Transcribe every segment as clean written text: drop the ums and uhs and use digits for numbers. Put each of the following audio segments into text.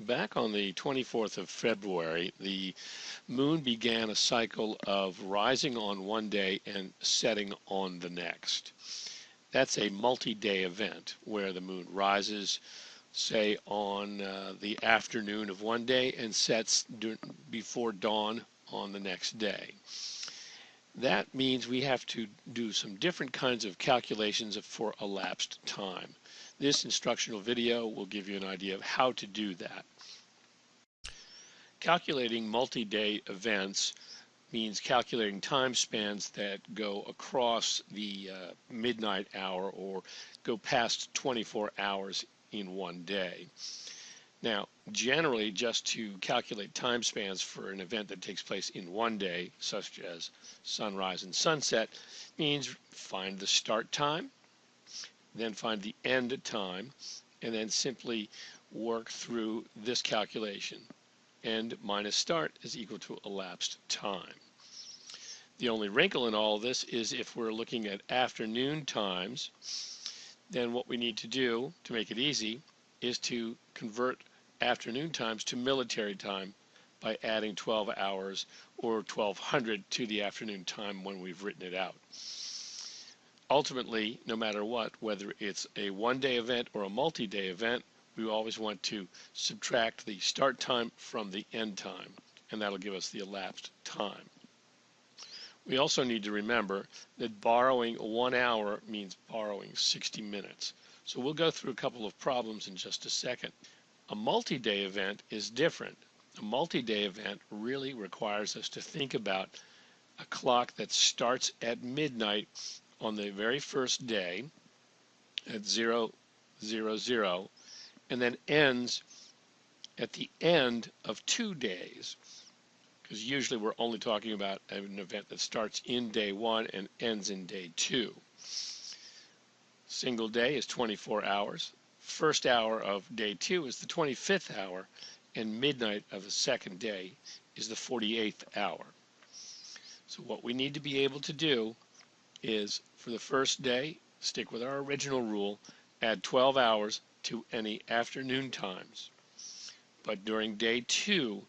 Back on the 24th of February, the moon began a cycle of rising on one day and setting on the next. That's a multi-day event where the moon rises, say, on the afternoon of one day and sets before dawn on the next day. That means we have to do some different kinds of calculations for elapsed time. This instructional video will give you an idea of how to do that. Calculating multi-day events means calculating time spans that go across the midnight hour or go past 24 hours in one day. Now, generally, just to calculate time spans for an event that takes place in one day, such as sunrise and sunset, means find the start time, then find the end time, and then simply work through this calculation. End minus start is equal to elapsed time. The only wrinkle in all this is if we're looking at afternoon times, then what we need to do to make it easy is to convert afternoon times to military time by adding 12 hours or 1200 to the afternoon time when we've written it out. Ultimately, no matter what, whether it's a one-day event or a multi-day event, we always want to subtract the start time from the end time, and that'll give us the elapsed time. We also need to remember that borrowing 1 hour means borrowing 60 minutes. So we'll go through a couple of problems in just a second. A multi-day event is different. A multi-day event really requires us to think about a clock that starts at midnight on the very first day at 000 and then ends at the end of 2 days, because usually we're only talking about an event that starts in day 1 and ends in day 2. Single day is 24 hours. First hour of day 2 is the 25th hour, and midnight of the second day is the 48th hour. So what we need to be able to do is, for the first day, stick with our original rule, add 12 hours to any afternoon times. But during day 2,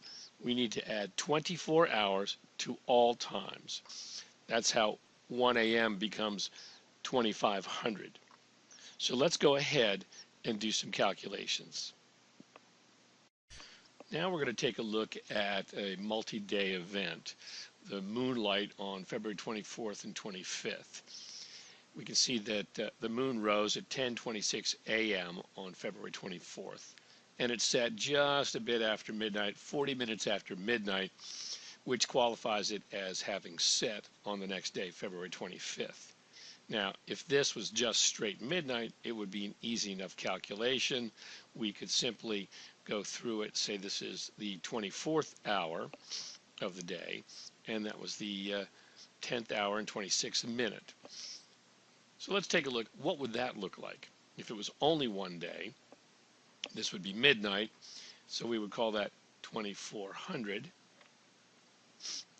we need to add 24 hours to all times. That's how 1 a.m. becomes 2500. So let's go ahead and do some calculations. Now we're going to take a look at a multi-day event, the moonlight on February 24th and 25th. We can see that the moon rose at 10:26 a.m. on February 24th, and it set just a bit after midnight, 40 minutes after midnight, which qualifies it as having set on the next day, February 25th. Now, if this was just straight midnight, it would be an easy enough calculation. We could simply go through it, say this is the 24th hour of the day, and that was the 10th hour and 26th minute. So let's take a look. What would that look like? If it was only one day, this would be midnight, so we would call that 2400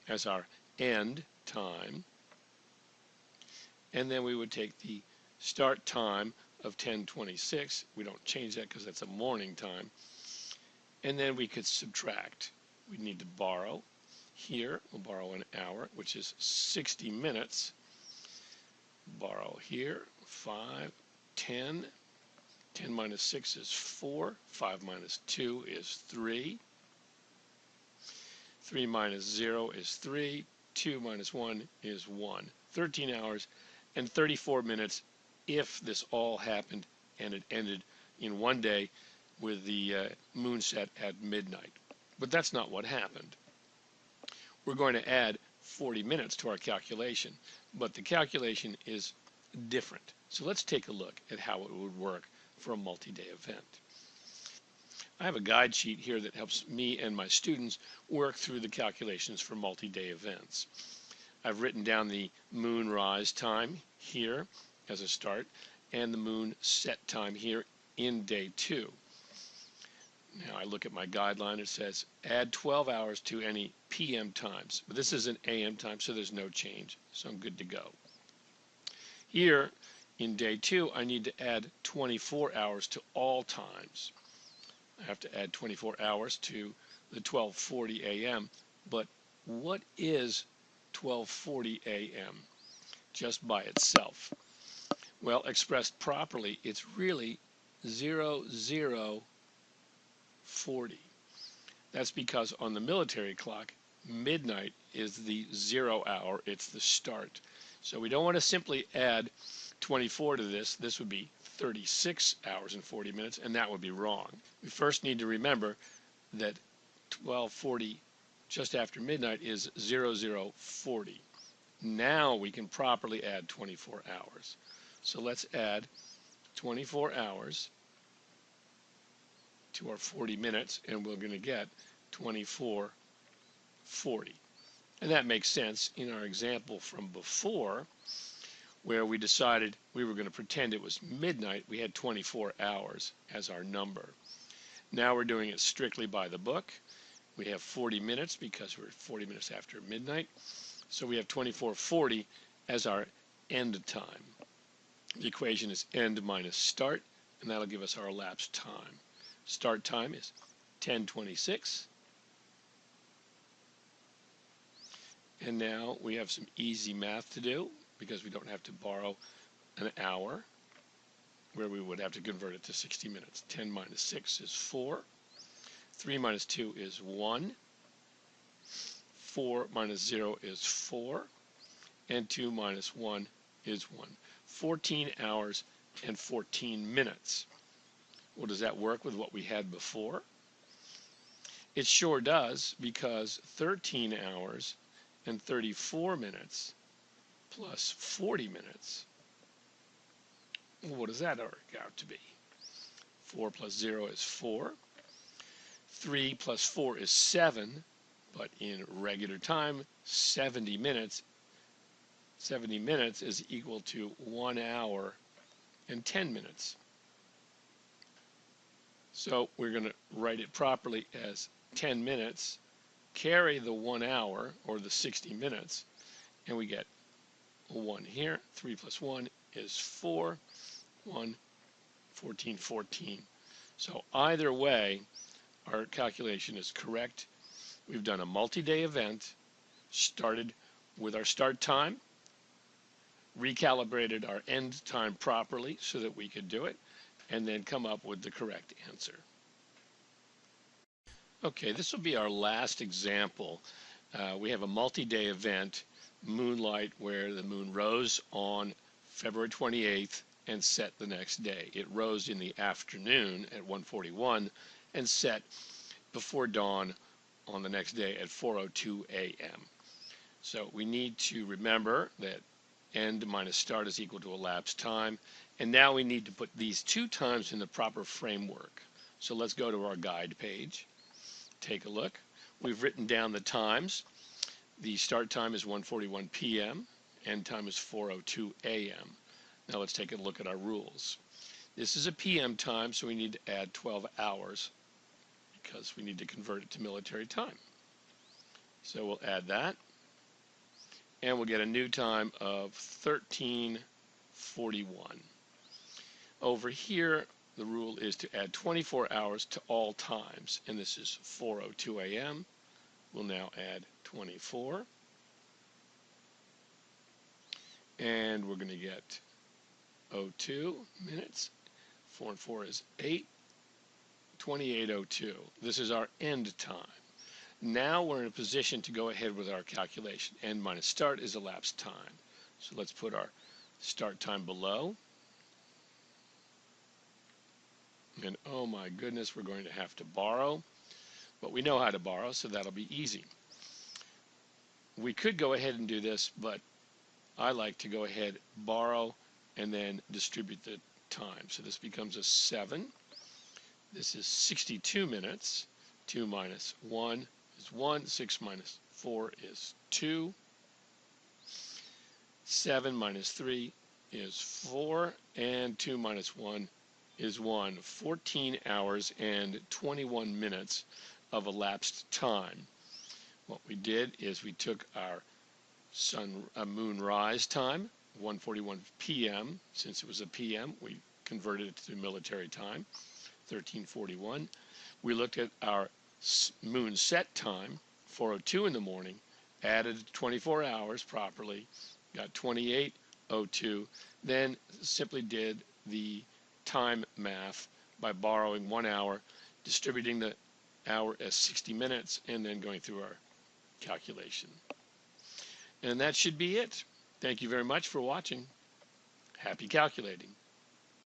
as our end time. And then we would take the start time of 10:26. We don't change that because that's a morning time. And then we could subtract. We need to borrow. Here, we'll borrow an hour, which is 60 minutes. Borrow here, 5, 10. 10 minus 6 is 4. 5 minus 2 is 3. 3 minus 0 is 3. 2 minus 1 is 1. 13 hours and 34 minutes if this all happened and it ended in one day with the moon set at midnight. But that's not what happened. We're going to add 40 minutes to our calculation, but the calculation is different. So let's take a look at how it would work for a multi-day event. I have a guide sheet here that helps me and my students work through the calculations for multi-day events. I've written down the moonrise time here as a start and the moon set time here in day 2. Now I look at my guideline. It says add 12 hours to any PM times, but this is an AM time, so there's no change, so I'm good to go. Here in day 2, I need to add 24 hours to all times. I have to add 24 hours to the 12:40 a.m. But what is 12:40 a.m. just by itself? Well, expressed properly, it's really 0040. That's because on the military clock, midnight is the 0 hour, it's the start. So we don't want to simply add 24 to this. This would be 36 hours and 40 minutes, and that would be wrong. We first need to remember that 12:40 just after midnight is 0040. Now we can properly add 24 hours. So let's add 24 hours to our 40 minutes, and we're going to get 24:40. And that makes sense in our example from before, where we decided we were going to pretend it was midnight. We had 24 hours as our number. Now we're doing it strictly by the book. We have 40 minutes because we're 40 minutes after midnight. So we have 24:40 as our end time. The equation is end minus start, and that'll give us our elapsed time. Start time is 10:26. And now we have some easy math to do because we don't have to borrow an hour where we would have to convert it to 60 minutes. 10 minus 6 is 4. 3 minus 2 is 1. 4 minus 0 is 4. And 2 minus 1 is 1. 14 hours and 14 minutes. Well, does that work with what we had before? It sure does, because 13 hours and 34 minutes plus 40 minutes, well, what does that work out to be? 4 plus 0 is 4. 3 plus 4 is 7, but in regular time, 70 minutes is equal to 1 hour and 10 minutes. So we're going to write it properly as 10 minutes, carry the 1 hour, or the 60 minutes, and we get a 1 here. 3 plus 1 is 4. 1, 14, 14. So either way, our calculation is correct. We've done a multi-day event, started with our start time, recalibrated our end time properly so that we could do it, and then come up with the correct answer. Okay, this will be our last example. We have a multi-day event, moonlight, where the moon rose on February 28th and set the next day. It rose in the afternoon at 1:41 and set before dawn on the next day at 4:02 a.m. So we need to remember that end minus start is equal to elapsed time. And now we need to put these two times in the proper framework. So let's go to our guide page. Take a look. We've written down the times. The start time is 1:41 p.m. End time is 4:02 a.m. Now let's take a look at our rules. This is a p.m. time, so we need to add 12 hours because we need to convert it to military time. So we'll add that, and we'll get a new time of 13:41. Over here, the rule is to add 24 hours to all times, and this is 4:02 a.m. We'll now add 24, and we're going to get 02 minutes. 4 and 4 is 8, 28:02. This is our end time. Now we're in a position to go ahead with our calculation. End minus start is elapsed time. So let's put our start time below. And oh my goodness, we're going to have to borrow. But we know how to borrow, so that'll be easy. We could go ahead and do this, but I like to go ahead, borrow, and then distribute the time. So this becomes a 7. This is 62 minutes. 2 minus 1 is 1. 6 minus 4 is 2. 7 minus 3 is 4. And 2 minus 1 is 1. 14 hours and 21 minutes of elapsed time. What we did is we took our moonrise time, 1:41 p.m. Since it was a p.m., we converted it to military time. 1341. We looked at our moonset time, 4:02 in the morning, added 24 hours properly, got 28:02, then simply did the time math by borrowing 1 hour, distributing the hour as 60 minutes, and then going through our calculation. And that should be it. Thank you very much for watching. Happy calculating.